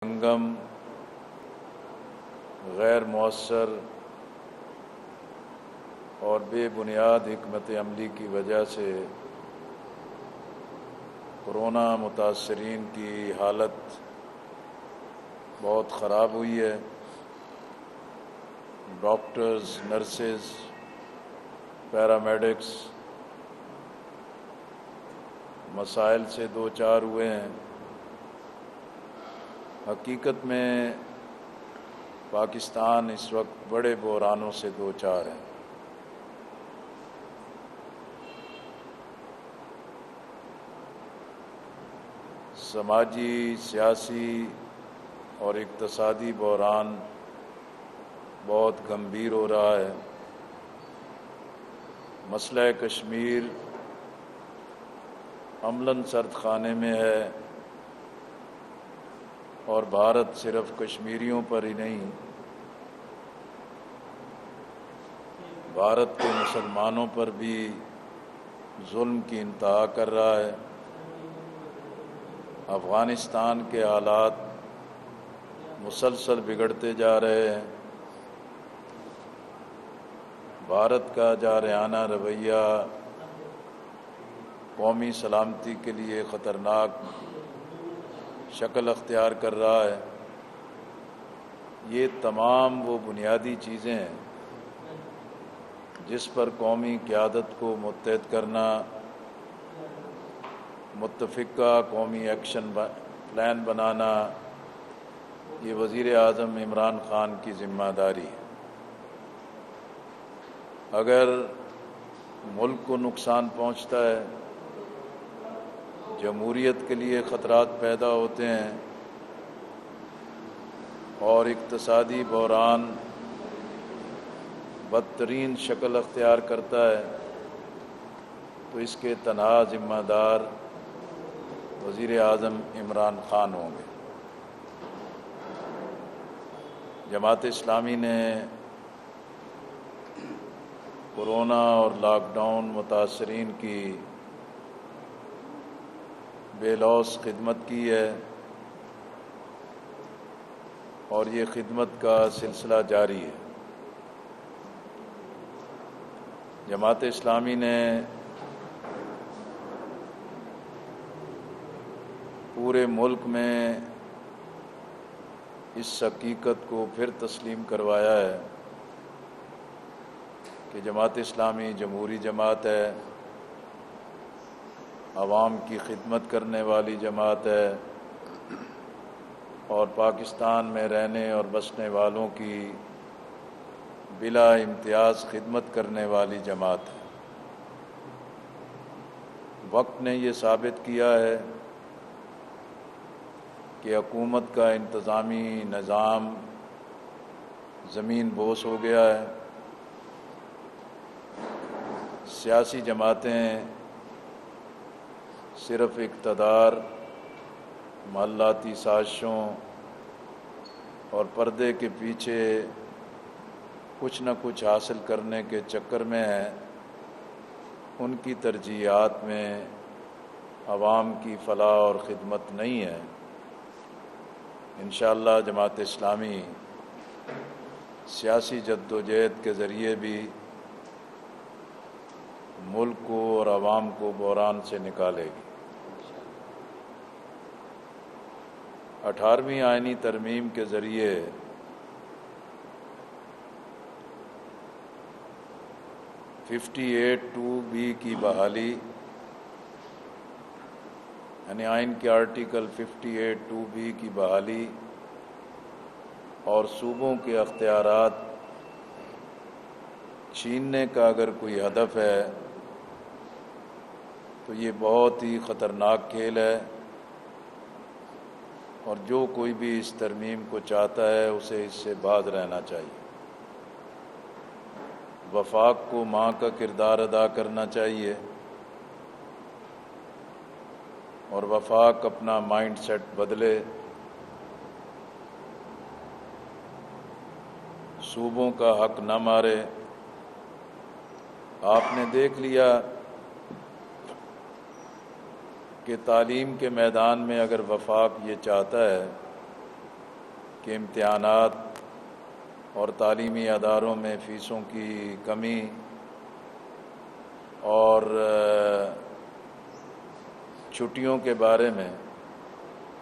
ہنگم غیر مؤثر اور بے بنیاد حکمت عملی کی وجہ سے کورونا متاثرین کی حالت بہت خراب ہوئی ہے۔ ڈاکٹرز، نرسز، پیرامیڈکس مسائل سے دو چار ہوئے ہیں۔ حقیقت میں پاکستان اس وقت بڑے بحرانوں سے دو چار ہیں۔ سماجی، سیاسی اور اقتصادی بحران بہت گمبھیر ہو رہا ہے۔ مسئلہ کشمیر عملاً سرد خانے میں ہے، اور بھارت صرف کشمیریوں پر ہی نہیں، بھارت کے مسلمانوں پر بھی ظلم کی انتہا کر رہا ہے۔ افغانستان کے حالات مسلسل بگڑتے جا رہے ہیں۔ بھارت کا جارحانہ رویہ قومی سلامتی کے لیے خطرناک شکل اختیار کر رہا ہے۔ یہ تمام وہ بنیادی چیزیں ہیں جس پر قومی قیادت کو متحد کرنا، متفقہ قومی ایکشن پلان بنانا، یہ وزیر اعظم عمران خان کی ذمہ داری ہے۔ اگر ملک کو نقصان پہنچتا ہے، جمہوریت کے لیے خطرات پیدا ہوتے ہیں اور اقتصادی بحران بدترین شکل اختیار کرتا ہے، تو اس کے تنہا ذمہ دار وزیر اعظم عمران خان ہوں گے۔ جماعت اسلامی نے کورونا اور لاک ڈاؤن متاثرین کی بے لوث خدمت کی ہے، اور یہ خدمت کا سلسلہ جاری ہے۔ جماعت اسلامی نے پورے ملک میں اس حقیقت کو پھر تسلیم کروایا ہے کہ جماعت اسلامی جمہوری جماعت ہے، عوام کی خدمت کرنے والی جماعت ہے، اور پاکستان میں رہنے اور بسنے والوں کی بلا امتیاز خدمت کرنے والی جماعت ہے۔ وقت نے یہ ثابت کیا ہے کہ حکومت کا انتظامی نظام زمین بوس ہو گیا ہے۔ سیاسی جماعتیں صرف اقتدار، محلاتی سازشوں اور پردے کے پیچھے کچھ نہ کچھ حاصل کرنے کے چکر میں ہیں۔ ان کی ترجیحات میں عوام کی فلاح اور خدمت نہیں ہے۔ انشاءاللہ جماعت اسلامی سیاسی جدوجہد کے ذریعے بھی ملک کو اور عوام کو بحران سے نکالے گی۔ 18ویں آئینی ترمیم کے ذریعے (58(2)(b) کی بحالی، یعنی آئین کے آرٹیکل 58(2)(b) کی بحالی اور صوبوں کے اختیارات چھیننے کا اگر کوئی ہدف ہے تو یہ بہت ہی خطرناک کھیل ہے، اور جو کوئی بھی اس ترمیم کو چاہتا ہے اسے اس سے باز رہنا چاہیے۔ وفاق کو ماں کا کردار ادا کرنا چاہیے، اور وفاق اپنا مائنڈ سیٹ بدلے، صوبوں کا حق نہ مارے۔ آپ نے دیکھ لیا کہ تعلیم کے میدان میں اگر وفاق یہ چاہتا ہے کہ امتحانات اور تعلیمی اداروں میں فیسوں کی کمی اور چھٹیوں کے بارے میں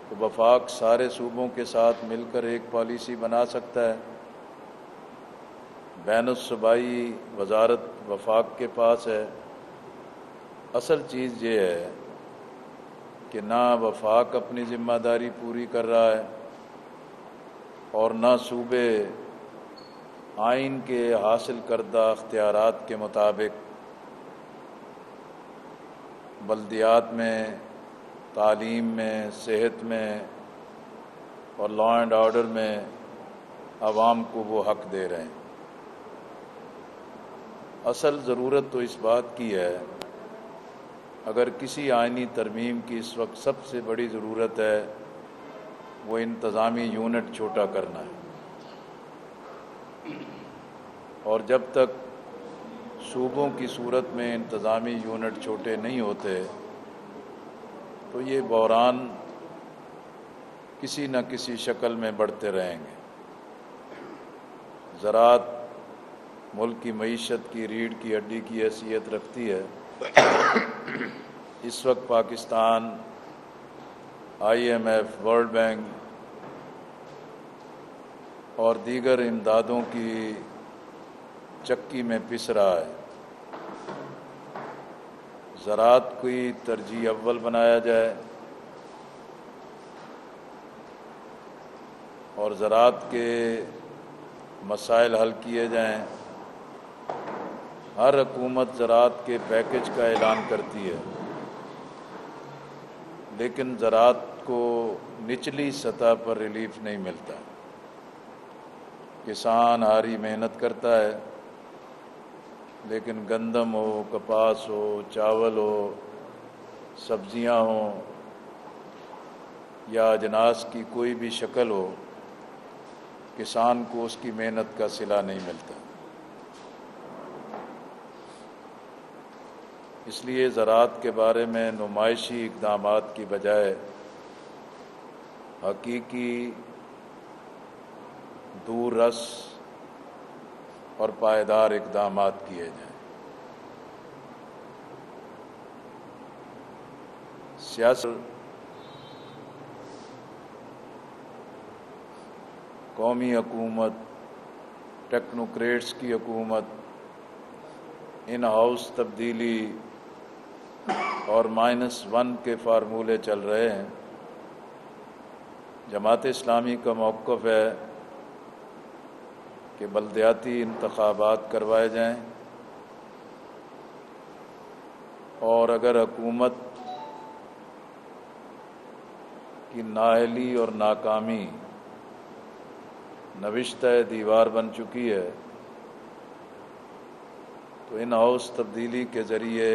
تو وفاق سارے صوبوں کے ساتھ مل کر ایک پالیسی بنا سکتا ہے۔ بین الصوبائی وزارت وفاق کے پاس ہے۔ اصل چیز یہ ہے کہ نہ وفاق اپنی ذمہ داری پوری کر رہا ہے اور نہ صوبے آئین کے حاصل کردہ اختیارات کے مطابق بلدیات میں، تعلیم میں، صحت میں اور لا اینڈ آرڈر میں عوام کو وہ حق دے رہے ہیں۔ اصل ضرورت تو اس بات کی ہے، اگر کسی آئینی ترمیم کی اس وقت سب سے بڑی ضرورت ہے وہ انتظامی یونٹ چھوٹا کرنا ہے، اور جب تک صوبوں کی صورت میں انتظامی یونٹ چھوٹے نہیں ہوتے تو یہ بحران کسی نہ کسی شکل میں بڑھتے رہیں گے۔ زراعت ملک کی معیشت کی ریڑھ کی ہڈی کی حیثیت رکھتی ہے۔ اس وقت پاکستان IMF، ورلڈ بینک اور دیگر امدادوں کی چکی میں پس رہا ہے۔ زراعت کی ترجیح اول بنایا جائے اور زراعت کے مسائل حل کیے جائیں۔ ہر حکومت زراعت کے پیکج کا اعلان کرتی ہے، لیکن زراعت کو نچلی سطح پر ریلیف نہیں ملتا۔ کسان ہاری محنت کرتا ہے، لیکن گندم ہو، کپاس ہو، چاول ہو، سبزیاں ہوں یا اجناس کی کوئی بھی شکل ہو، کسان کو اس کی محنت کا صلہ نہیں ملتا۔ اس لیے زراعت کے بارے میں نمائشی اقدامات کی بجائے حقیقی، دور رس اور پائیدار اقدامات کیے جائیں۔ سیاست، قومی حکومت، ٹیکنوکریٹس کی حکومت، ان ہاؤس تبدیلی اور -1 کے فارمولے چل رہے ہیں۔ جماعت اسلامی کا موقف ہے کہ بلدیاتی انتخابات کروائے جائیں، اور اگر حکومت کی نااہلی اور ناکامی نوشتہ دیوار بن چکی ہے تو ان ہاؤس تبدیلی کے ذریعے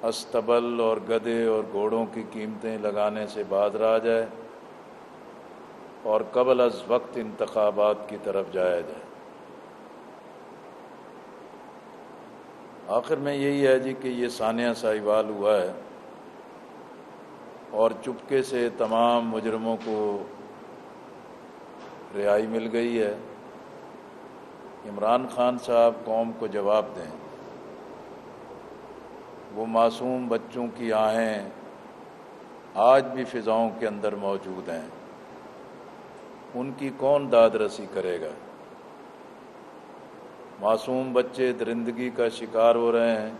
استبل اور گدھے اور گھوڑوں کی قیمتیں لگانے سے باز رہا جائے اور قبل از وقت انتخابات کی طرف جایا جائے۔ آخر میں یہی ہے کہ یہ سانحہ ساہیوال ہوا ہے اور چپکے سے تمام مجرموں کو رہائی مل گئی ہے۔ عمران خان صاحب قوم کو جواب دیں۔ وہ معصوم بچوں کی آہیں آج بھی فضاؤں کے اندر موجود ہیں، ان کی کون داد رسی کرے گا؟ معصوم بچے درندگی کا شکار ہو رہے ہیں۔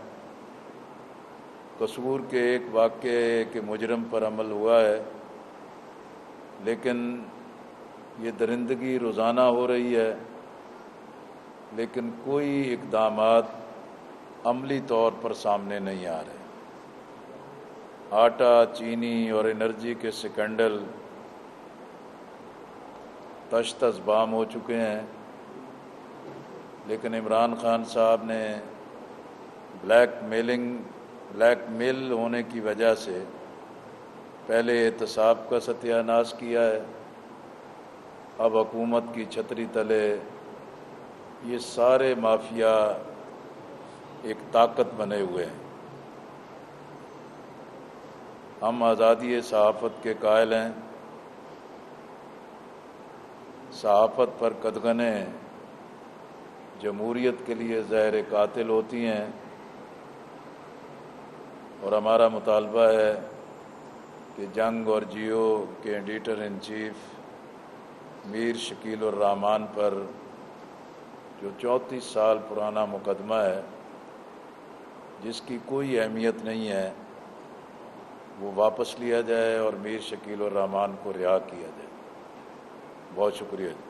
قصور کے ایک واقعے کے مجرم پر عمل ہوا ہے، لیکن یہ درندگی روزانہ ہو رہی ہے، لیکن کوئی اقدامات عملی طور پر سامنے نہیں آ رہے۔ آٹا، چینی اور انرجی کے سکینڈل تشت ازبام ہو چکے ہیں، لیکن عمران خان صاحب نے بلیک میل ہونے کی وجہ سے پہلے احتساب کا ستیہ ناش کیا ہے، اب حکومت کی چھتری تلے یہ سارے مافیا ایک طاقت بنے ہوئے ہیں۔ ہم آزادی صحافت کے قائل ہیں، صحافت پر قدغنیں جمہوریت کے لیے زہر قاتل ہوتی ہیں، اور ہمارا مطالبہ ہے کہ جنگ اور جیو کے ایڈیٹر ان چیف میر شکیل الرحمان پر جو 34 سال پرانا مقدمہ ہے جس کی کوئی اہمیت نہیں ہے، وہ واپس لیا جائے اور میر شکیل الرحمان کو رہا کیا جائے۔ بہت شکریہ جی۔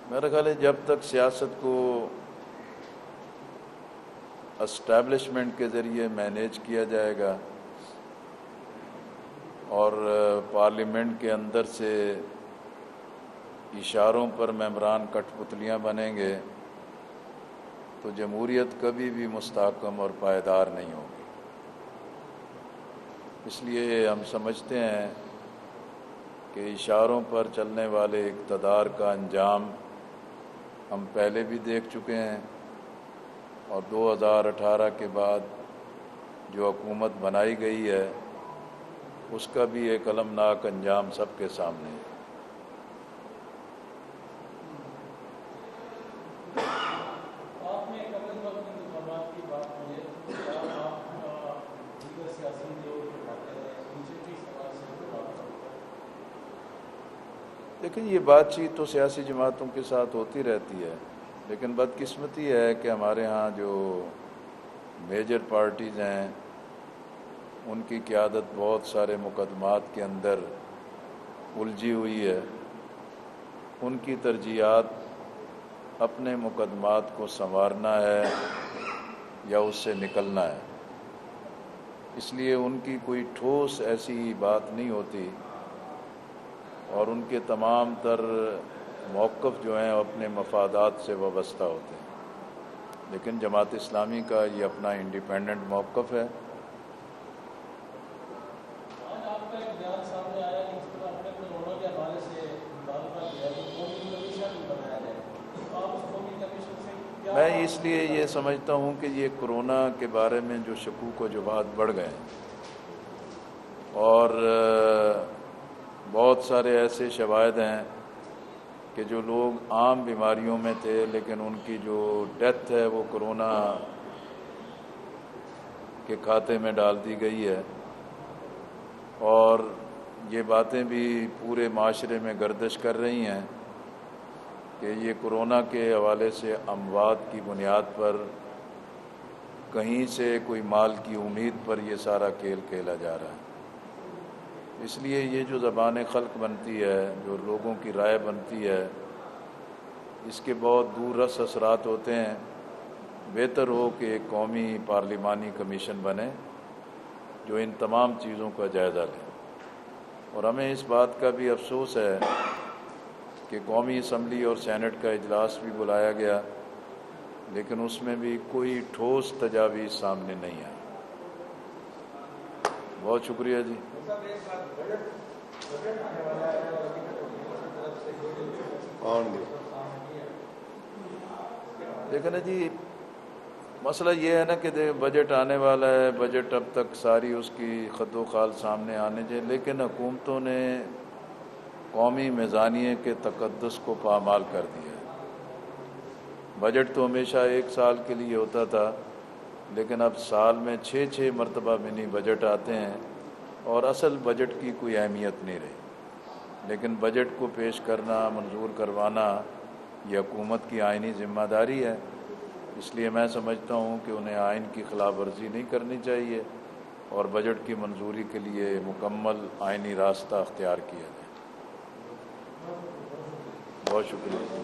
میرا خیال ہے جب تک سیاست کو اسٹیبلشمنٹ کے ذریعے مینیج کیا جائے گا اور پارلیمنٹ کے اندر سے اشاروں پر ممبران کٹ پتلیاں بنیں گے تو جمہوریت کبھی بھی مستحکم اور پائیدار نہیں ہوگی۔ اس لیے ہم سمجھتے ہیں کہ اشاروں پر چلنے والے اقتدار کا انجام ہم پہلے بھی دیکھ چکے ہیں، اور 2018 کے بعد جو حکومت بنائی گئی ہے اس کا بھی ایک المناک انجام سب کے سامنے ہے۔ لیکن یہ بات چیت تو سیاسی جماعتوں کے ساتھ ہوتی رہتی ہے، لیکن بدقسمتی ہے کہ ہمارے ہاں جو میجر پارٹیز ہیں ان کی قیادت بہت سارے مقدمات کے اندر الجھی ہوئی ہے۔ ان کی ترجیحات اپنے مقدمات کو سنوارنا ہے یا اس سے نکلنا ہے، اس لیے ان کی کوئی ٹھوس ایسی بات نہیں ہوتی، اور ان کے تمام تر موقف جو ہیں اپنے مفادات سے وابستہ ہوتے ہیں۔ لیکن جماعت اسلامی کا یہ اپنا انڈیپینڈنٹ موقف ہے۔ میں اس لیے یہ سمجھتا ہوں کہ یہ کورونا کے بارے میں جو شکوک و شبہات بڑھ گئے ہیں، اور بہت سارے ایسے شواہد ہیں کہ جو لوگ عام بیماریوں میں تھے لیکن ان کی جو ڈیتھ ہے وہ کورونا کے کھاتے میں ڈال دی گئی ہے، اور یہ باتیں بھی پورے معاشرے میں گردش کر رہی ہیں کہ یہ کورونا کے حوالے سے اموات کی بنیاد پر کہیں سے کوئی مال کی امید پر یہ سارا کھیل کھیلا جا رہا ہے۔ اس لیے یہ جو زبان خلق بنتی ہے، جو لوگوں کی رائے بنتی ہے، اس کے بہت دور رس اثرات ہوتے ہیں۔ بہتر ہو کہ ایک قومی پارلیمانی کمیشن بنے جو ان تمام چیزوں کا جائزہ لے، اور ہمیں اس بات کا بھی افسوس ہے کہ قومی اسمبلی اور سینٹ کا اجلاس بھی بلایا گیا لیکن اس میں بھی کوئی ٹھوس تجاویز سامنے نہیں آئی۔ بہت شکریہ جی۔ دیکھیں نا جی، مسئلہ یہ ہے نا کہ بجٹ آنے والا ہے، بجٹ اب تک ساری اس کی خد و خال سامنے آنے چاہیے، لیکن حکومتوں نے قومی میزانیے کے تقدس کو پامال کر دیا ہے۔ بجٹ تو ہمیشہ ایک سال کے لیے ہوتا تھا، لیکن اب سال میں 6 مرتبہ منی بجٹ آتے ہیں اور اصل بجٹ کی کوئی اہمیت نہیں رہی۔ لیکن بجٹ کو پیش کرنا، منظور کروانا یہ حکومت کی آئینی ذمہ داری ہے، اس لیے میں سمجھتا ہوں کہ انہیں آئین کی خلاف ورزی نہیں کرنی چاہیے اور بجٹ کی منظوری کے لیے مکمل آئینی راستہ اختیار کیا جائے۔ بہت شکریہ۔